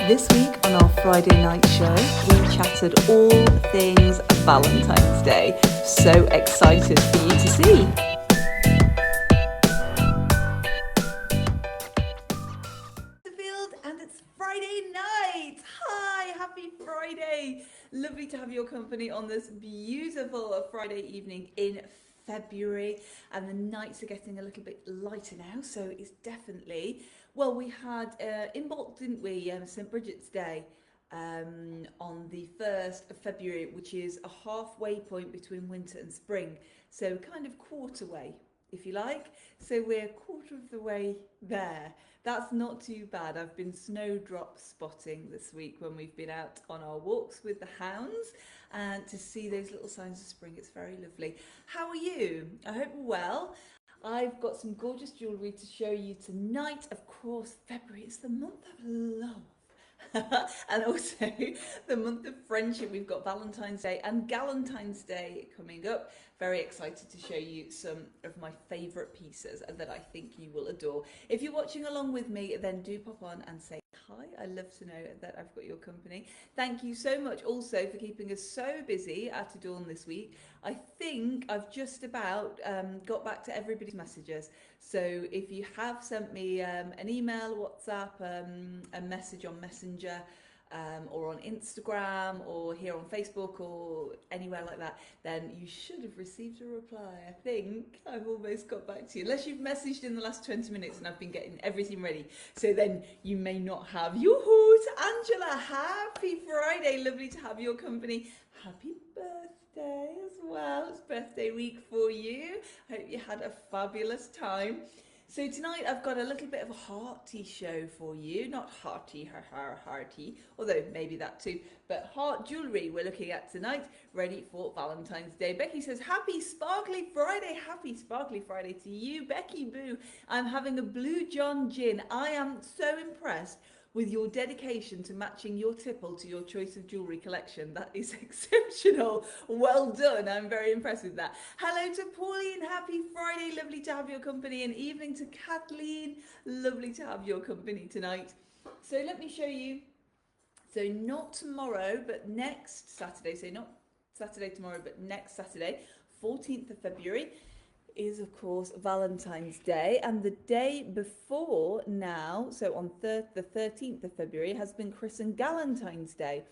This week on our Friday night show, we chatted all things Valentine's Day. So excited for you to see. And it's Friday night. Hi, happy Friday. Lovely to have your company on this beautiful Friday evening in February, and the nights are getting a little bit lighter now, so it's definitely, well, we had in Bolt, didn't we, St Bridget's Day on the 1st of February, which is a halfway point between winter and spring, so kind of quarter way, if you like. So we're a quarter of the way there. That's not too bad. I've been snowdrop spotting this week when we've been out on our walks with the hounds, and to see those little signs of spring, it's very lovely. How are you? I hope you're well. I've got some gorgeous jewellery to show you tonight. Of course, February is the month of love. And also the month of friendship. We've got Valentine's Day and Galentine's Day coming up. Very excited to show you some of my favourite pieces that I think you will adore. If you're watching along with me, then do pop on and say hi. I love to know that I've got your company. Thank you so much also for keeping us so busy at Adorn this week. I think I've just about got back to everybody's messages. So if you have sent me an email, WhatsApp, a message on Messenger, or on Instagram, or here on Facebook, or anywhere like that, then you should have received a reply. I think I've almost got back to you, unless you've messaged in the last 20 minutes and I've been getting everything ready. So then you may not have. Yoo-hoo to Angela, happy Friday, lovely to have your company. Happy birthday as well. It's birthday week for you. Hope you had a fabulous time. So tonight I've got a little bit of a hearty show for you. Not hearty, hearty, although maybe that too, but heart jewellery we're looking at tonight, ready for Valentine's Day. Becky says, happy sparkly Friday. Happy sparkly Friday to you, Becky Boo. I'm having a Blue John gin. I am so impressed with your dedication to matching your tipple to your choice of jewellery collection. That is exceptional. Well done. I'm very impressed with that. Hello to Pauline. Happy Friday. Lovely to have your company. And evening to Kathleen. Lovely to have your company tonight. So let me show you. So not tomorrow, but next Saturday. So not Saturday tomorrow, but next Saturday, 14th of February, is of course Valentine's Day, and the day before now, so on the 13th of February, has been Chris and Galentine's Day.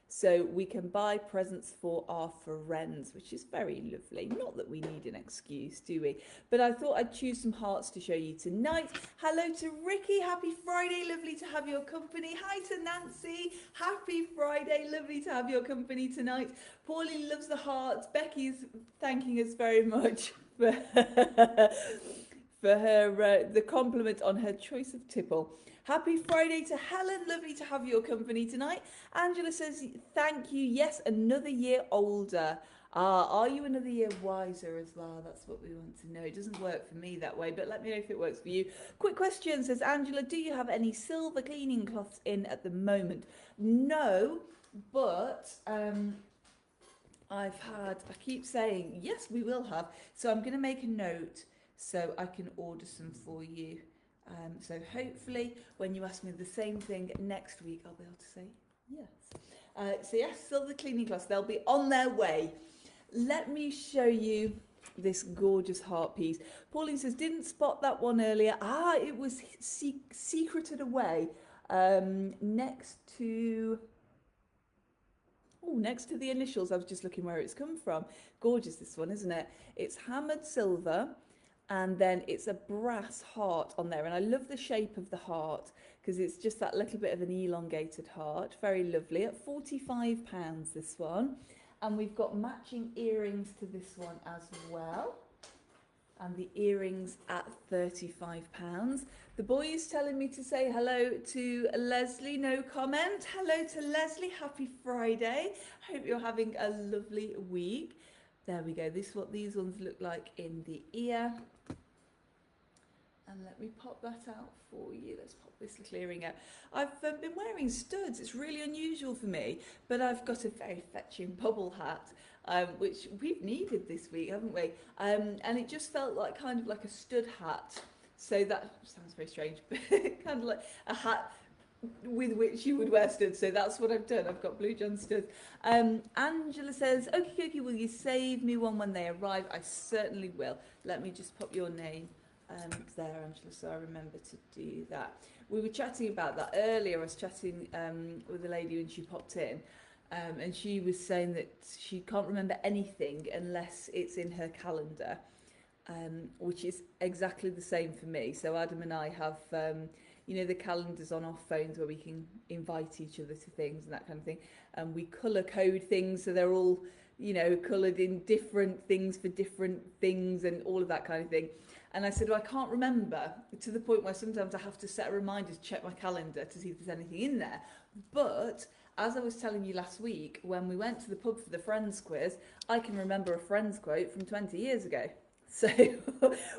So we can buy presents for our friends, which is very lovely. Not that we need an excuse, do we? But I thought I'd choose some hearts to show you tonight. Hello to Ricky. Happy Friday. Lovely to have your company. Hi to Nancy. Happy Friday. Lovely to have your company tonight. Pauline loves the hearts. Becky's thanking us very much for her the compliment on her choice of tipple. Happy Friday to Helen. Lovely to have your company tonight. Angela says, thank you. Yes, another year older. Are you another year wiser as well? That's what we want to know. It doesn't work for me that way, but let me know if it works for you. Quick question, says Angela, do you have any silver cleaning cloths in at the moment? No, but I keep saying, yes, we will have. So I'm going to make a note so I can order some for you. So hopefully when you ask me the same thing next week, I'll be able to say yes. So yes, silver cleaning cloths, they'll be on their way. Let me show you this gorgeous heart piece. Pauline says, didn't spot that one earlier. It was secreted away next to the initials. I was just looking where it's come from. Gorgeous, this one, isn't it? It's hammered silver, and then it's a brass heart on there. And I love the shape of the heart because it's just that little bit of an elongated heart. Very lovely. At £45, this one. And we've got matching earrings to this one as well. And the earrings at £35. The boy is telling me to say hello to Leslie. No comment. Hello to Leslie. Happy Friday. Hope you're having a lovely week. There we go. This is what these ones look like in the ear. And let me pop that out for you. Let's pop this little earring out. I've been wearing studs. It's really unusual for me, but I've got a very fetching bubble hat, which we've needed this week, haven't we? And it just felt like kind of like a stud hat. So that sounds very strange, but kind of like a hat with which you would wear studs. So that's what I've done. I've got blue John studs. Angela says, "Okie dokie, will you save me one when they arrive?" I certainly will. Let me just pop your name there, Angela, so I remember to do that. We were chatting about that earlier. I was chatting with a lady when she popped in, and she was saying that she can't remember anything unless it's in her calendar, which is exactly the same for me. So Adam and I have, you know, the calendars on our phones where we can invite each other to things and that kind of thing. And we colour code things so they're all, you know, coloured in different things for different things and all of that kind of thing. And I said, well, I can't remember, to the point where sometimes I have to set a reminder to check my calendar to see if there's anything in there. But as I was telling you last week, when we went to the pub for the Friends quiz, I can remember a Friends quote from 20 years ago. So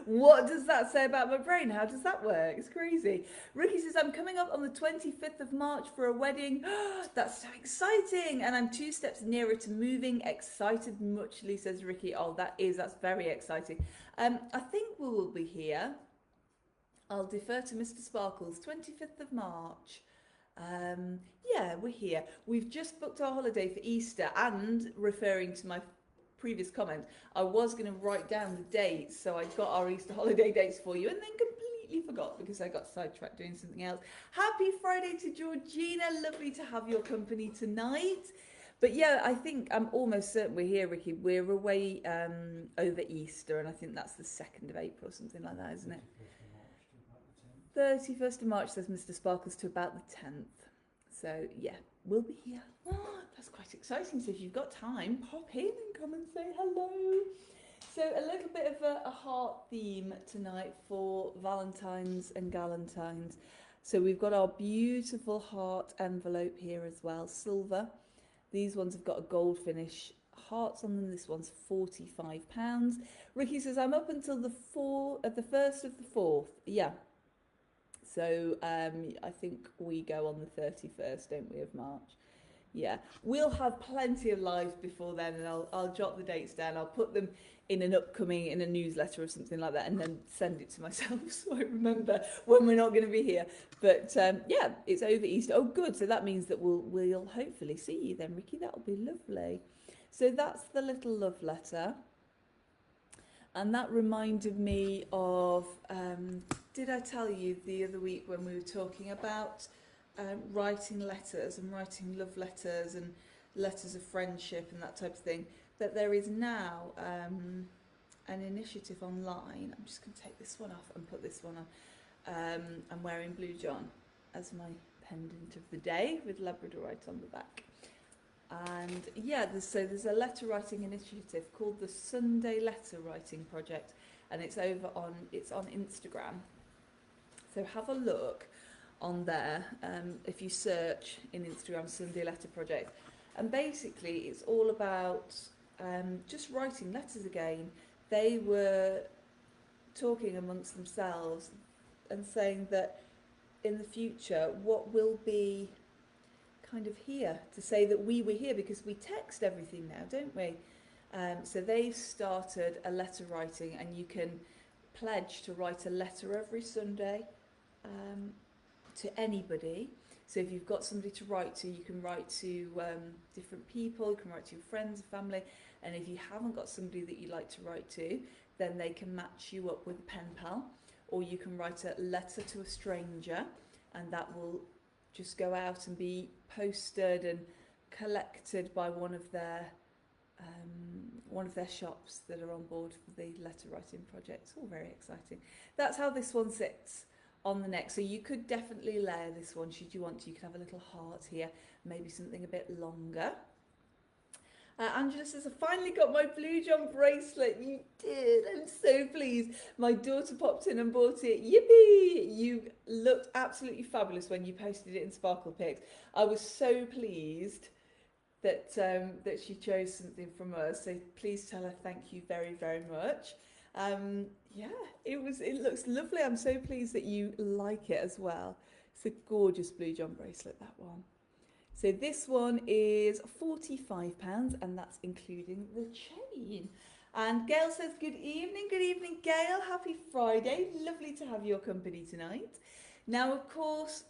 what does that say about my brain? How does that work? It's crazy. Ricky says, I'm coming up on the 25th of March for a wedding. That's so exciting. And I'm 2 steps nearer to moving. Excited muchly, says Ricky. Oh, that's very exciting. I think we will be here. I'll defer to Mr. Sparkles, 25th of March. Yeah, we're here. We've just booked our holiday for Easter, and referring to my previous comment, I was going to write down the dates, so I got our Easter holiday dates for you and then completely forgot because I got sidetracked doing something else. Happy Friday to Georgina, lovely to have your company tonight. But yeah, I think I'm almost certain we're here, Ricky. We're away over Easter, and I think that's the 2nd of April, something like that, isn't it? 31st of March, says Mr. Sparkles, to about the 10th. So yeah, we'll be here. Oh, that's quite exciting. So if you've got time, pop in and come and say hello. So a little bit of a heart theme tonight for Valentines and Galentines. So we've got our beautiful heart envelope here as well, silver. These ones have got a gold finish, hearts on them. This one's £45. Ricky says, I'm up until the 1st of the 4th. Yeah. So I think we go on the 31st, don't we, of March? Yeah, we'll have plenty of lives before then, and I'll jot the dates down. I'll put them in a newsletter or something like that, and then send it to myself so I remember when we're not going to be here. But yeah, it's over Easter. Oh, good. So that means that we'll hopefully see you then, Ricky. That'll be lovely. So that's the little love letter. And that reminded me of, did I tell you the other week when we were talking about writing letters and writing love letters and letters of friendship and that type of thing, that there is now an initiative online. I'm just going to take this one off and put this one on. I'm wearing Blue John as my pendant of the day with Labradorite on the back. And yeah, there's a letter writing initiative called the Sunday Letter Writing Project, and it's on Instagram. So have a look on there if you search in Instagram Sunday Letter Project. And basically it's all about just writing letters again. They were talking amongst themselves and saying that in the future what will be kind of here to say that we were here, because we text everything now, don't we? So they've started a letter writing, and you can pledge to write a letter every Sunday to anybody. So if you've got somebody to write to, you can write to different people, you can write to your friends, family, and if you haven't got somebody that you like to write to, then they can match you up with a pen pal, or you can write a letter to a stranger, and that will just go out and be posted and collected by one of their shops that are on board for the letter writing project. It's all very exciting. That's how this one sits on the neck. So you could definitely layer this one should you want to. You could have a little heart here, maybe something a bit longer. Angela says, I finally got my Blue John bracelet. You did. I'm so pleased. My daughter popped in and bought it. Yippee! You looked absolutely fabulous when you posted it in Sparkle Pics. I was so pleased that that she chose something from us. So please tell her thank you very, very much. Yeah, it looks lovely. I'm so pleased that you like it as well. It's a gorgeous Blue John bracelet, that one. So this one is £45, and that's including the chain. And Gail says, good evening, Gail. Happy Friday. Lovely to have your company tonight. Now, of course,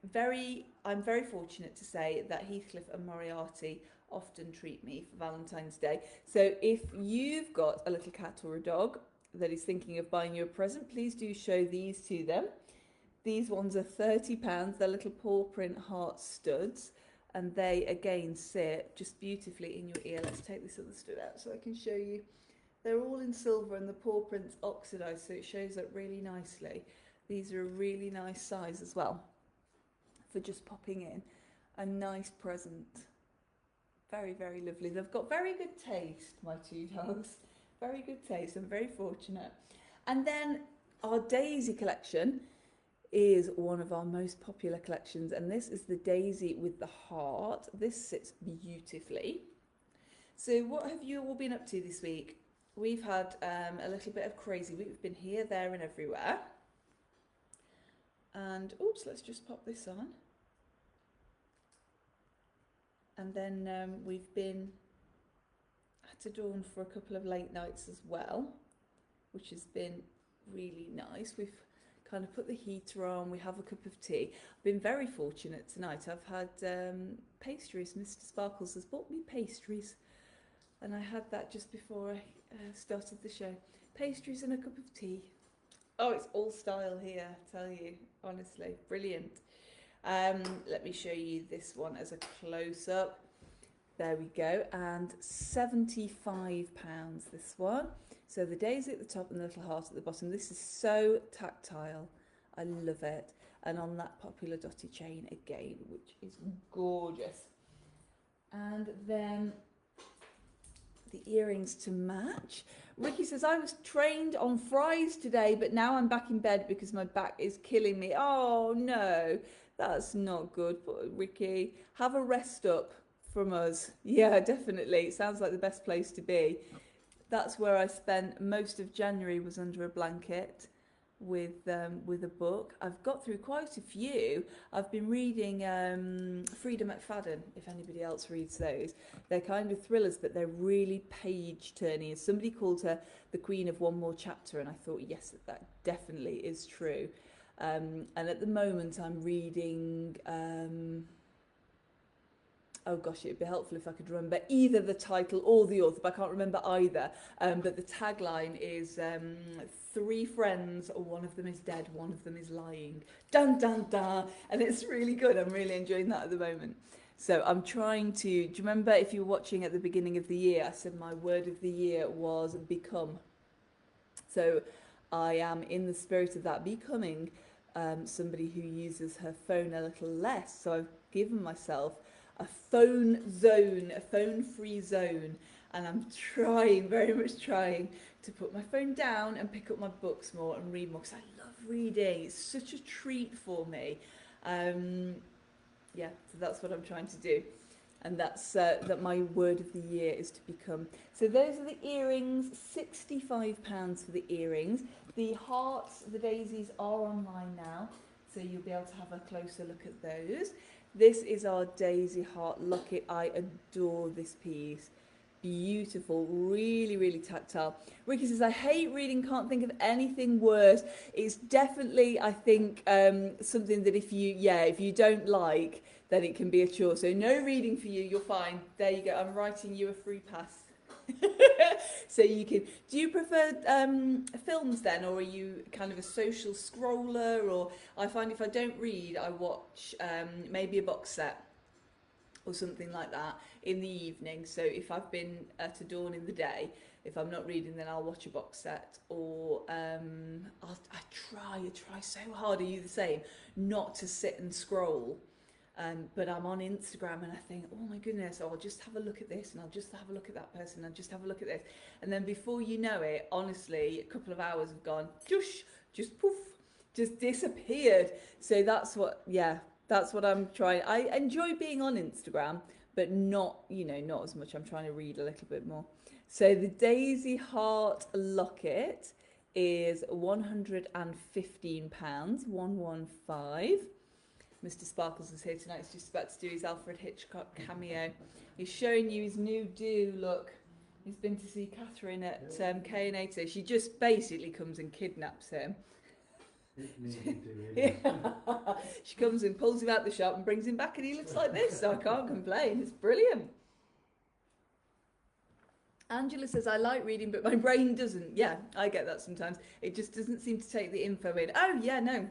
I'm very fortunate to say that Heathcliff and Moriarty often treat me for Valentine's Day. So if you've got a little cat or a dog that is thinking of buying you a present, please do show these to them. These ones are £30. They're little paw print heart studs, and they again sit just beautifully in your ear. Let's take this other stud out so I can show you. They're all in silver and the paw print's oxidised, so it shows up really nicely. These are a really nice size as well for just popping in. A nice present. Very, very lovely. They've got very good taste, my two dogs. Very good taste. I'm very fortunate. And then our daisy collection is one of our most popular collections, and this is the daisy with the heart. This sits beautifully. So what have you all been up to this week? We've had a little bit of crazy week. We've been here, there and everywhere. And oops, let's just pop this on. And then we've been at Dawn for a couple of late nights as well, which has been really nice. We've kind of put the heater on, we have a cup of tea. I've been very fortunate tonight. I've had pastries. Mr. Sparkles has bought me pastries, and I had that just before I started the show. Pastries and a cup of tea. Oh, it's all style here, I tell you, honestly, brilliant. Let me show you this one as a close-up. There we go, and £75 this one. So the daisy at the top and the little heart at the bottom. This is so tactile. I love it. And on that popular dotty chain again, which is gorgeous. And then the earrings to match. Ricky says, I was trained on fries today, but now I'm back in bed because my back is killing me. Oh no, that's not good. But Ricky, have a rest up from us. Yeah, definitely. It sounds like the best place to be. That's where I spent most of January, was under a blanket with a book. I've got through quite a few. I've been reading Frida McFadden, if anybody else reads those. They're kind of thrillers, but they're really page-turning. Somebody called her the queen of one more chapter, and I thought, yes, that definitely is true. And at the moment, I'm reading... oh gosh, it'd be helpful if I could remember either the title or the author, but I can't remember either. But the tagline is 3 friends, one of them is dead, one of them is lying. Dun, dun, dun. And it's really good. I'm really enjoying that at the moment. So I'm trying to, do you remember if you were watching at the beginning of the year, I said my word of the year was become. So I am in the spirit of that, becoming somebody who uses her phone a little less. So I've given myself a phone zone, a phone-free zone, and I'm trying, very much trying, to put my phone down and pick up my books more and read more, because I love reading. It's such a treat for me. Yeah, so that's what I'm trying to do, and that's that my word of the year is to become. So those are the earrings, £65 for the earrings. The hearts, the daisies are online now, so you'll be able to have a closer look at those. This is our daisy heart locket. I adore this piece. Beautiful, really, really tactile. Ricky says, I hate reading, can't think of anything worse. It's definitely, I think, something that if you don't like, then it can be a chore. So no reading for you, you're fine. There you go, I'm writing you a free pass. So you can, do you prefer films then, or are you kind of a social scroller? Or I find if I don't read, I watch maybe a box set or something like that in the evening. So if I've been at a Dawn in the day, if I'm not reading, then I'll watch a box set, or I try so hard, are you the same, not to sit and scroll. But I'm on Instagram and I think, oh my goodness, I'll just have a look at this, and I'll just have a look at that person, and I'll just have a look at this. And then before you know it, honestly, a couple of hours have gone, just poof, just disappeared. So that's what I'm trying. I enjoy being on Instagram, but not as much. I'm trying to read a little bit more. So the Daisy Heart locket is £115, 115. Mr. Sparkles is here tonight. He's just about to do his Alfred Hitchcock cameo. He's showing you his new do. Look, he's been to see Catherine at K&A today. She just basically comes and kidnaps him. Yeah. She comes and pulls him out the shop and brings him back, and he looks like this, so I can't complain. It's brilliant. Angela says, I like reading, but my brain doesn't. Yeah, I get that sometimes. It just doesn't seem to take the info in. Oh, yeah, no.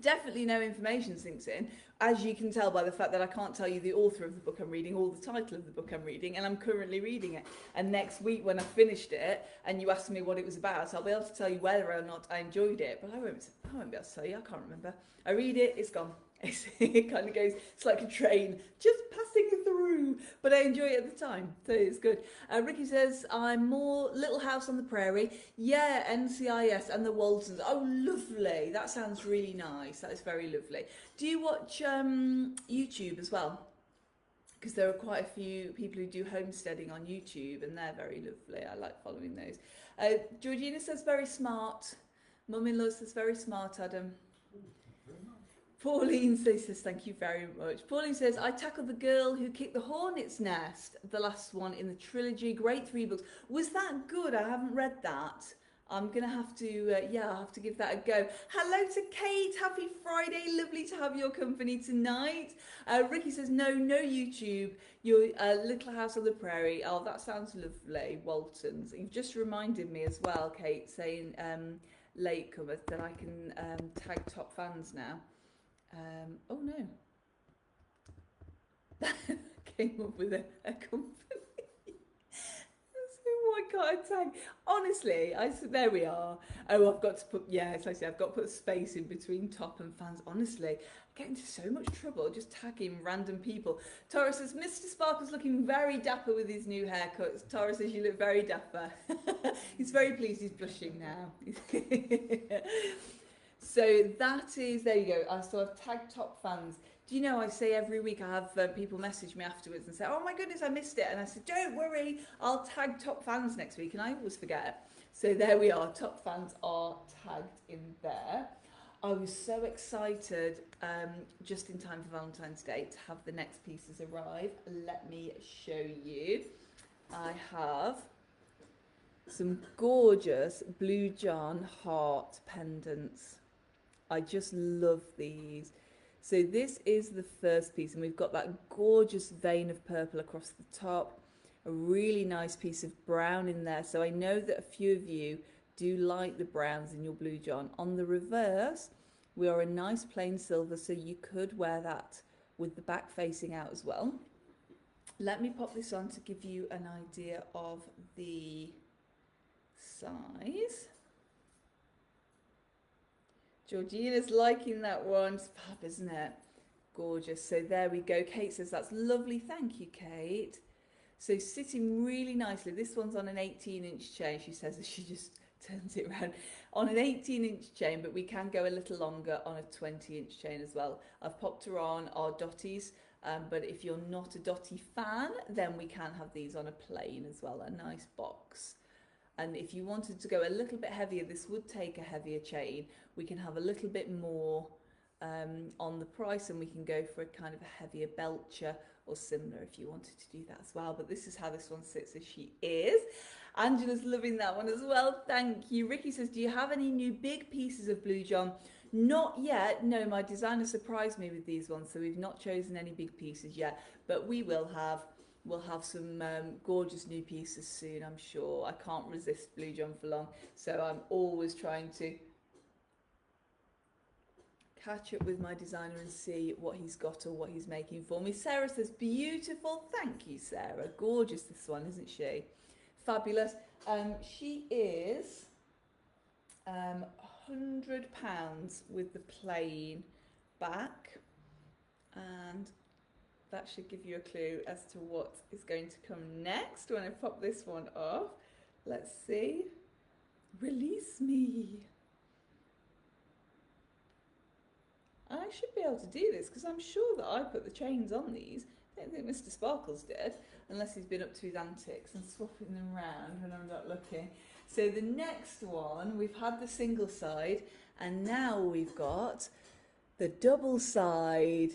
Definitely no information sinks in, as you can tell by the fact that I can't tell you the author of the book I'm reading or the title of the book I'm reading, and I'm currently reading it. And next week when I finished it and you asked me what it was about, I'll be able to tell you whether or not I enjoyed it, but I won't be able to tell you. I can't remember. I read it, it's gone. It kind of goes, it's like a train just passing through, but I enjoy it at the time, so it's good. Ricky says, I'm more Little House on the Prairie. Yeah, NCIS and the Waltons. Oh, lovely. That sounds really nice. That is very lovely. Do you watch YouTube as well? Because there are quite a few people who do homesteading on YouTube, and they're very lovely. I like following those. Georgina says, very smart. Mum-in-law says, very smart, Adam. Pauline says, thank you very much. Pauline says, I tackled The Girl Who Kicked the Hornet's Nest, the last one in the trilogy. Great 3 books. Was that good? I haven't read that. I'm going to have to, I'll have to give that a go. Hello to Kate. Happy Friday. Lovely to have your company tonight. Ricky says, no YouTube. Your Little House on the Prairie. Oh, that sounds lovely. Waltons. You've just reminded me as well, Kate, saying latecomers, that I can tag top fans now. Oh no, that came up with a company. So why can't I tag? Honestly, there we are. Oh, I've got to put, yeah, as I say, I've got to put space in between top and fans. Honestly, I get into so much trouble just tagging random people. Tara says, Mr. Sparkle's looking very dapper with his new haircuts. Tara says, you look very dapper. He's very pleased. He's blushing now. So that is, there you go. So I've tagged top fans. Do you know, I say every week I have people message me afterwards and say, oh my goodness, I missed it. And I said, don't worry, I'll tag top fans next week. And I always forget. So there we are. Top fans are tagged in there. I was so excited just in time for Valentine's Day to have the next pieces arrive. Let me show you. I have some gorgeous Blue John heart pendants. I just love these. So this is the first piece, and we've got that gorgeous vein of purple across the top, a really nice piece of brown in there. So I know that a few of you do like the browns in your Blue John. On the reverse, we are a nice plain silver, so you could wear that with the back facing out as well. Let me pop this on to give you an idea of the size. Georgina's liking that one. It's fab, isn't it? Gorgeous. So there we go. Kate says, that's lovely. Thank you, Kate. So sitting really nicely. This one's on an 18-inch chain, she says, as she just turns it around. On an 18-inch chain, but we can go a little longer on a 20-inch chain as well. I've popped her on our dotties, but if you're not a dotty fan, then we can have these on a plain as well, a nice box. And if you wanted to go a little bit heavier, this would take a heavier chain. We can have a little bit more on the price, and we can go for a kind of a heavier belcher or similar if you wanted to do that as well. But this is how this one sits as she is. Angela's loving that one as well. Thank you. Ricky says, do you have any new big pieces of Blue John? Not yet. No, my designer surprised me with these ones, so we've not chosen any big pieces yet, but we will have. We'll have some gorgeous new pieces soon, I'm sure. I can't resist Blue John for long, so I'm always trying to catch up with my designer and see what he's got or what he's making for me. Sarah says, beautiful. Thank you, Sarah. Gorgeous, this one, isn't she? Fabulous. She is £100 with the plain back, and that should give you a clue as to what is going to come next when I pop this one off. Let's see. Release me. I should be able to do this because I'm sure that I put the chains on these. I don't think Mr. Sparkles did, unless he's been up to his antics and swapping them around when I'm not looking. So the next one, we've had the single side, and now we've got the double side.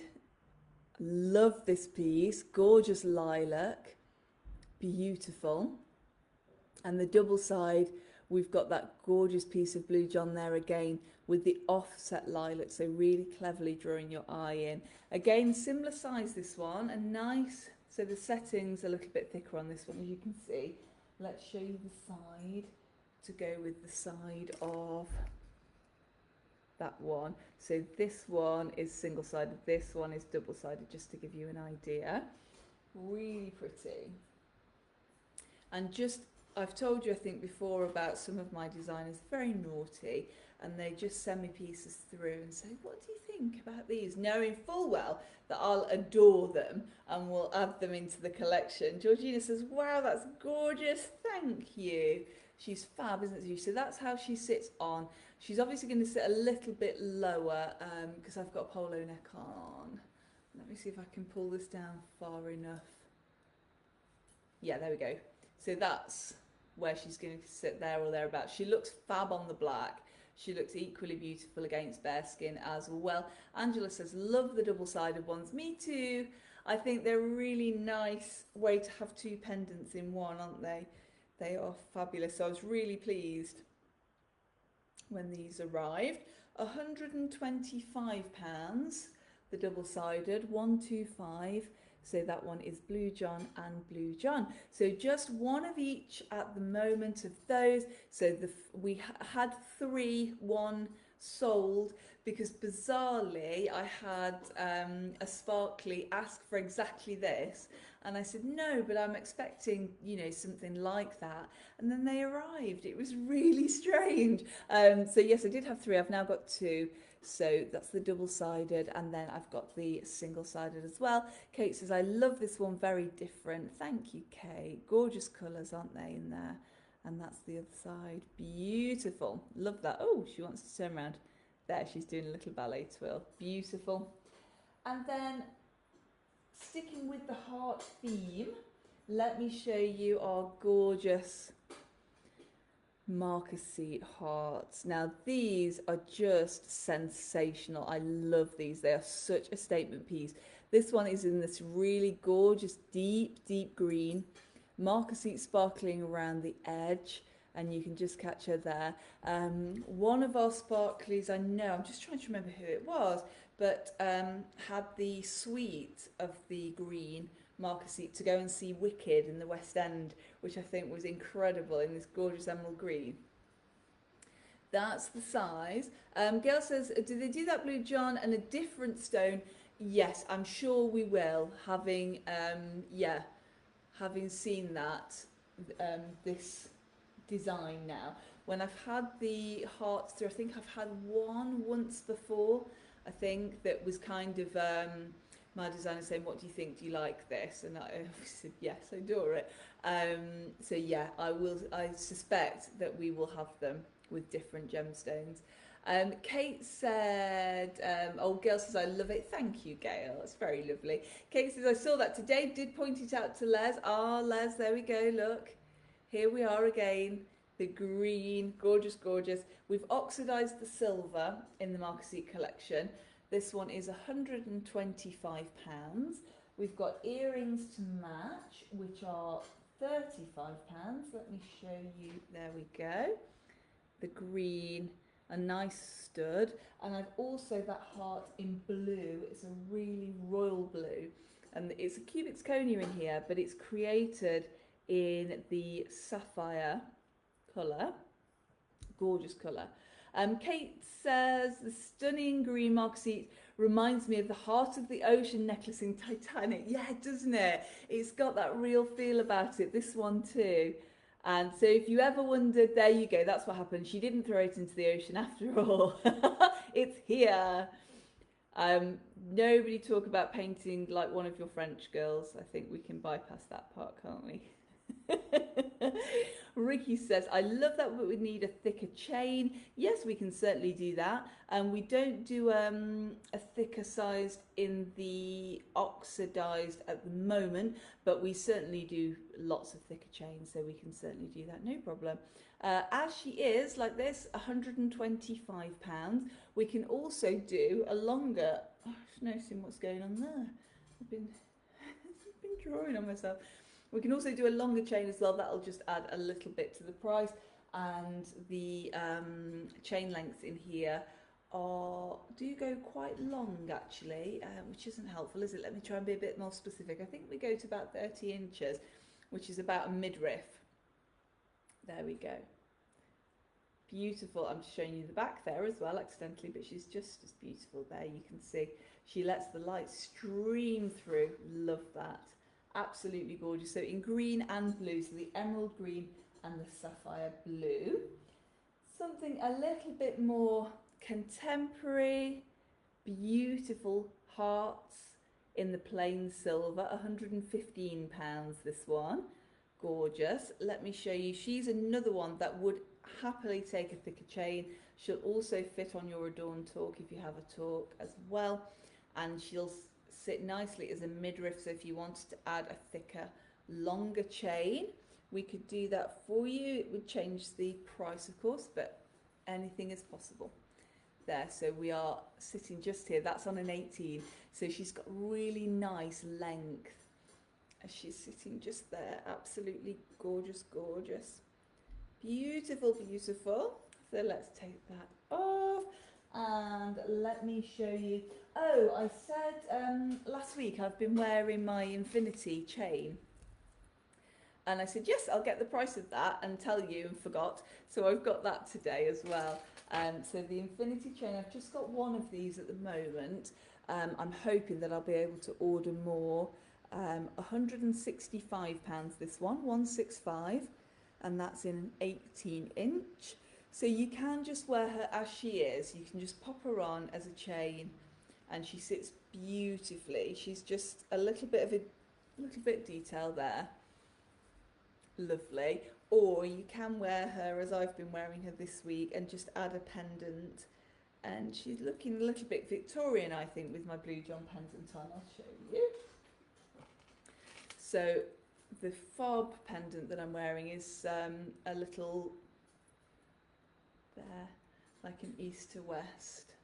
Love this piece, gorgeous lilac, beautiful. And the double side, we've got that gorgeous piece of Blue John there again, with the offset lilac, so really cleverly drawing your eye in. Again, similar size this one, and nice, so the setting's a little bit thicker on this one, as you can see. Let's show you the side to go with the side of that one. So this one is single-sided, this one is double-sided, just to give you an idea. Really pretty. And just, I've told you I think before about some of my designers, very naughty, and they just send me pieces through and say, what do you think about these? Knowing full well that I'll adore them and will add them into the collection. Georgina says, wow, that's gorgeous, thank you. She's fab, isn't she? So that's how she sits on. She's obviously going to sit a little bit lower because I've got a polo neck on. Let me see if I can pull this down far enough. Yeah, there we go. So that's where she's going to sit, there or thereabouts. She looks fab on the black. She looks equally beautiful against bare skin as well. Angela says, love the double-sided ones. Me too. I think they're a really nice way to have two pendants in one, aren't they? They are fabulous. So I was really pleased when these arrived. £125, the double-sided, 125. So that one is Blue John and Blue John. So just one of each at the moment of those. So we had one sold, because bizarrely I had a sparkly ask for exactly this, and I said no, but I'm expecting, you know, something like that, and then they arrived. It was really strange. So yes, I did have 3. I've now got 2. So that's the double-sided, and then I've got the single-sided as well. Kate says, I love this one, very different. Thank you, Kate. Gorgeous colours, aren't they, in there? And that's the other side. Beautiful. Love that. Oh, she wants to turn around. There, she's doing a little ballet twirl. Beautiful. And then, sticking with the heart theme, let me show you our gorgeous marker seat hearts. Now these are just sensational. I love these. They are such a statement piece. This one is in this really gorgeous deep green, marker seat sparkling around the edge, and you can just catch her there. One of our sparklies, I know, I'm just trying to remember who it was, but had the suite of the green marker seat to go and see Wicked in the West End, which I think was incredible, in this gorgeous emerald green. That's the size. Gail says, do they do that Blue John and a different stone? Yes, I'm sure we will, having seen that this design now. When I've had the hearts through, I think I've had one once before, I think, that was kind of my designer saying, what do you think, do you like this? And I said, yes, I adore it. So yeah, I suspect that we will have them with different gemstones. Kate said, oh, Gail says, I love it. Thank you, Gail. That's very lovely. Kate says, I saw that today, did point it out to Les. Ah, Les, there we go, look. Here we are again. The green, gorgeous, gorgeous. We've oxidised the silver in the marker seat collection. This one is £125. We've got earrings to match, which are £35. Let me show you. There we go. The green, a nice stud. And I've also that heart in blue. It's a really royal blue. And it's a cubic zirconia in here, but it's created in the sapphire colour. Gorgeous colour. Kate says, the stunning green marker seat reminds me of the Heart of the Ocean necklace in Titanic. Yeah, doesn't it? It's got that real feel about it. This one too. And so if you ever wondered, there you go. That's what happened. She didn't throw it into the ocean after all. It's here. Nobody talk about painting like one of your French girls. I think we can bypass that part, can't we? Ricky says, I love that, but we need a thicker chain. Yes, we can certainly do that. We don't do a thicker size in the oxidized at the moment, but we certainly do lots of thicker chains, so we can certainly do that, no problem. As she is, like this, £125. We can also do a longer, oh, I'm just noticing what's going on there. I've been drawing on myself. We can also do a longer chain as well. That'll just add a little bit to the price. and the chain lengths in here do go quite long actually, which isn't helpful, is it? Let me try and be a bit more specific. I think we go to about 30 inches, which is about a midriff. There we go. Beautiful. I'm just showing you the back there as well accidentally, but she's just as beautiful there. You can see she lets the light stream through. Love that. Absolutely gorgeous. So in green and blue, so the emerald green and the sapphire blue. Something a little bit more contemporary, beautiful hearts in the plain silver, £115 this one. Gorgeous. Let me show you. She's another one that would happily take a thicker chain. She'll also fit on your adorned torque if you have a torque as well, and she'll sit nicely as a midriff. So if you wanted to add a thicker, longer chain, we could do that for you. It would change the price, of course, but anything is possible. There, so we are sitting just here. That's on an 18, so she's got really nice length as she's sitting just there. Absolutely gorgeous, gorgeous. Beautiful, beautiful. So let's take that off and let me show you. Oh, I said last week I've been wearing my infinity chain. And I said, yes, I'll get the price of that and tell you, and forgot. So I've got that today as well. So the infinity chain, I've just got one of these at the moment. I'm hoping that I'll be able to order more. £165 this one, 165, and that's in an 18 inch. So you can just wear her as she is. You can just pop her on as a chain and she sits beautifully. She's just a little bit detail there. Lovely. Or you can wear her as I've been wearing her this week and just add a pendant, and she's looking a little bit Victorian, I think, with my blue John pendant on. I'll show you. So the fob pendant that I'm wearing is a little there, like an east to west.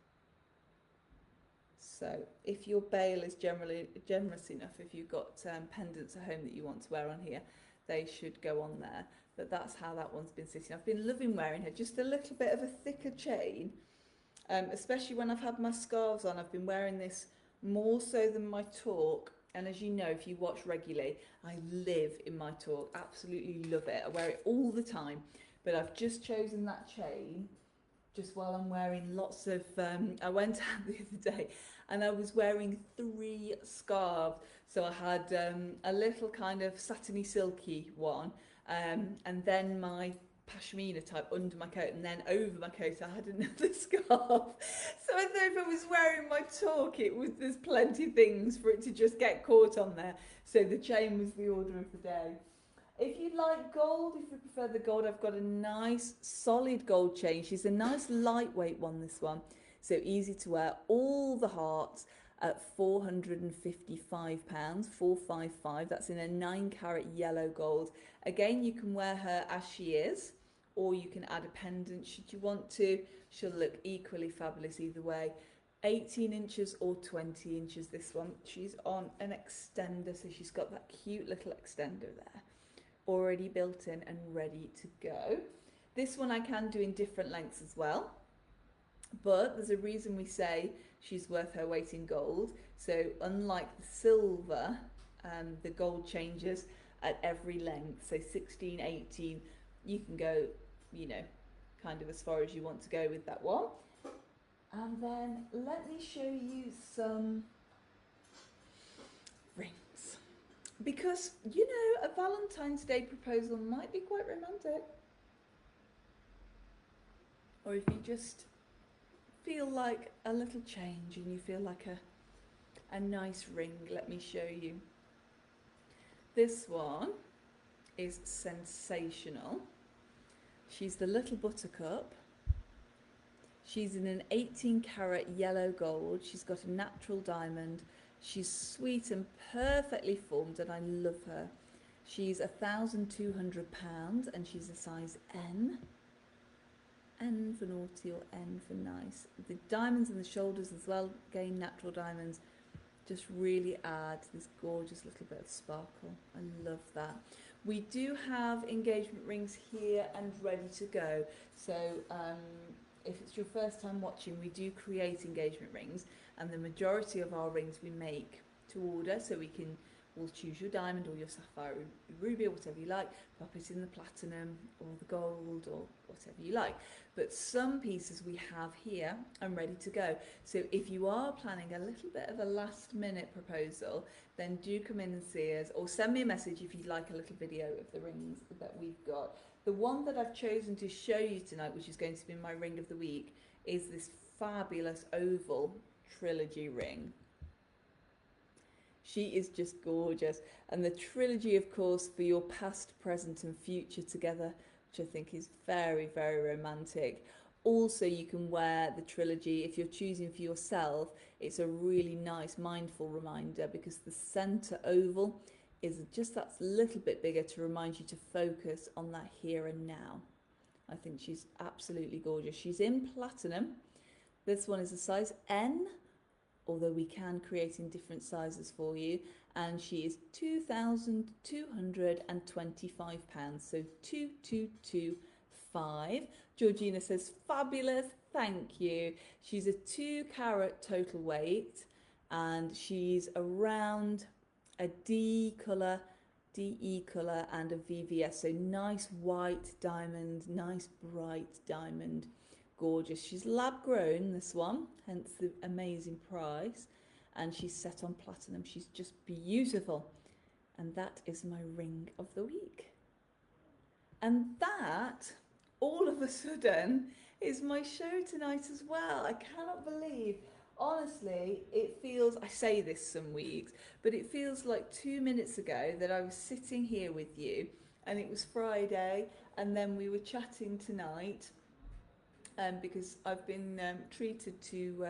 So if your bail is generous enough, if you've got pendants at home that you want to wear on here, they should go on there. But that's how that one's been sitting. I've been loving wearing her, just a little bit of a thicker chain, especially when I've had my scarves on. I've been wearing this more so than my torque. And as you know, if you watch regularly, I live in my torque, absolutely love it. I wear it all the time, but I've just chosen that chain just while I'm wearing lots of, I went out the other day and I was wearing 3 scarves. So I had a little kind of satiny silky one, and then my pashmina type under my coat, and then over my coat I had another scarf. So I thought if I was wearing my torque, there's plenty of things for it to just get caught on there. So the chain was the order of the day. If you like gold, if you prefer the gold, I've got a nice solid gold chain. She's a nice lightweight one, this one, so easy to wear. All the hearts at £455, 455. That's in a 9-carat yellow gold. Again, you can wear her as she is, or you can add a pendant should you want to. She'll look equally fabulous either way. 18 inches or 20 inches, this one. She's on an extender, so she's got that cute little extender there, already built in and ready to go. This one I can do in different lengths as well, but there's a reason we say she's worth her weight in gold. So unlike the silver, the gold changes at every length. So 16, 18, you can go, you know, kind of as far as you want to go with that one. And then let me show you some rings, because, you know, a Valentine's Day proposal might be quite romantic. Or if you just feel like a little change and you feel like a nice ring, let me show you. This one is sensational. She's the little buttercup. She's in an 18-carat yellow gold. She's got a natural diamond. She's sweet and perfectly formed, and I love her. She's £1,200 and she's a size N. N for naughty or N for nice. The diamonds in the shoulders as well, again natural diamonds, just really add this gorgeous little bit of sparkle. I love that. We do have engagement rings here and ready to go. So if it's your first time watching, we do create engagement rings, and the majority of our rings we make to order, so we'll choose your diamond or your sapphire ruby or whatever you like, pop it in the platinum or the gold or whatever you like. But some pieces we have here and ready to go. So if you are planning a little bit of a last minute proposal, then do come in and see us, or send me a message if you'd like a little video of the rings that we've got. The one that I've chosen to show you tonight, which is going to be my ring of the week, is this fabulous oval trilogy ring. She is just gorgeous. And the trilogy, of course, for your past, present and future together, which I think is very, very romantic. Also, you can wear the trilogy if you're choosing for yourself. It's a really nice, mindful reminder, because the centre oval is just that little bit bigger to remind you to focus on that here and now. I think she's absolutely gorgeous. She's in platinum. This one is a size N, although we can create in different sizes for you, and she is £2,225, so 2225. Georgina says fabulous, thank you. She's a 2 carat total weight, and she's around a DE colour and a VVS, so nice white diamond, nice bright diamond. Gorgeous. She's lab grown, this one, hence the amazing price, and she's set on platinum. She's just beautiful, and that is my ring of the week. And that, all of a sudden, is my show tonight as well. I cannot believe, honestly, it feels, I say this some weeks, but it feels like 2 minutes ago that I was sitting here with you, and it was Friday, and then we were chatting tonight. Because I've been treated to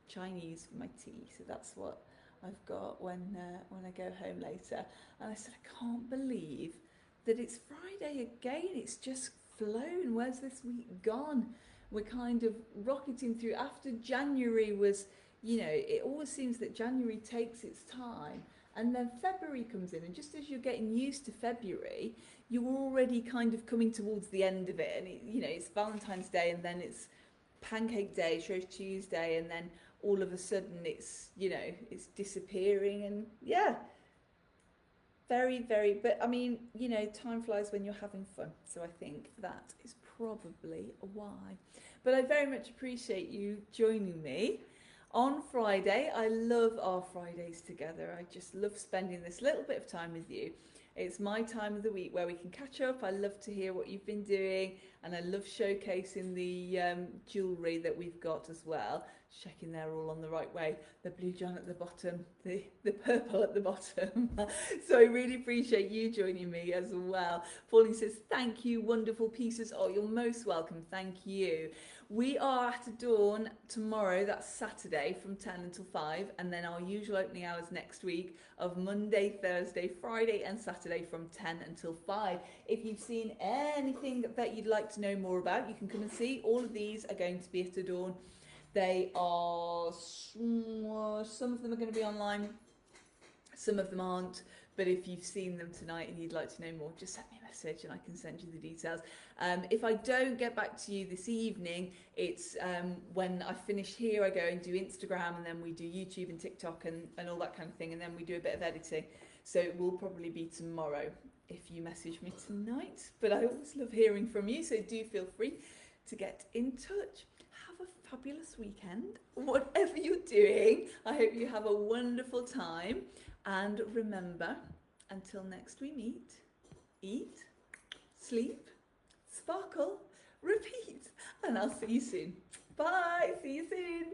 Chinese for my tea, so that's what I've got when I go home later. And I said, I can't believe that it's Friday again. It's just flown. Where's this week gone? We're kind of rocketing through. After January was, it always seems that January takes its time, and then February comes in, and just as you're getting used to February, you're already kind of coming towards the end of it, and it's Valentine's Day, and then it's Pancake Day, Shrove Tuesday, and then all of a sudden it's it's disappearing, and very, very. But I mean, time flies when you're having fun, so I think that is probably why. But I very much appreciate you joining me on Friday. I love our Fridays together. I just love spending this little bit of time with you. It's my time of the week where we can catch up. I love to hear what you've been doing, and I love showcasing the jewellery that we've got as well. Checking they're all on the right way. The blue John at the bottom, the purple at the bottom. So I really appreciate you joining me as well. Pauline says, thank you, wonderful pieces. Oh, you're most welcome. Thank you. We are at dawn tomorrow, that's Saturday, from 10 until 5, and then our usual opening hours next week of Monday, Thursday, Friday and Saturday from 10 until 5. If you've seen anything that you'd like to know more about, you can come and see. All of these are going to be at dawn. They are, some of them are going to be online, some of them aren't. But if you've seen them tonight and you'd like to know more, just send me a message and I can send you the details. If I don't get back to you this evening, it's when I finish here, I go and do Instagram, and then we do YouTube and TikTok and all that kind of thing. And then we do a bit of editing. So it will probably be tomorrow if you message me tonight. But I always love hearing from you, so do feel free to get in touch. Have a fabulous weekend, whatever you're doing. I hope you have a wonderful time. And remember, until next we meet, eat, sleep, sparkle, repeat, and I'll see you soon. Bye, see you soon.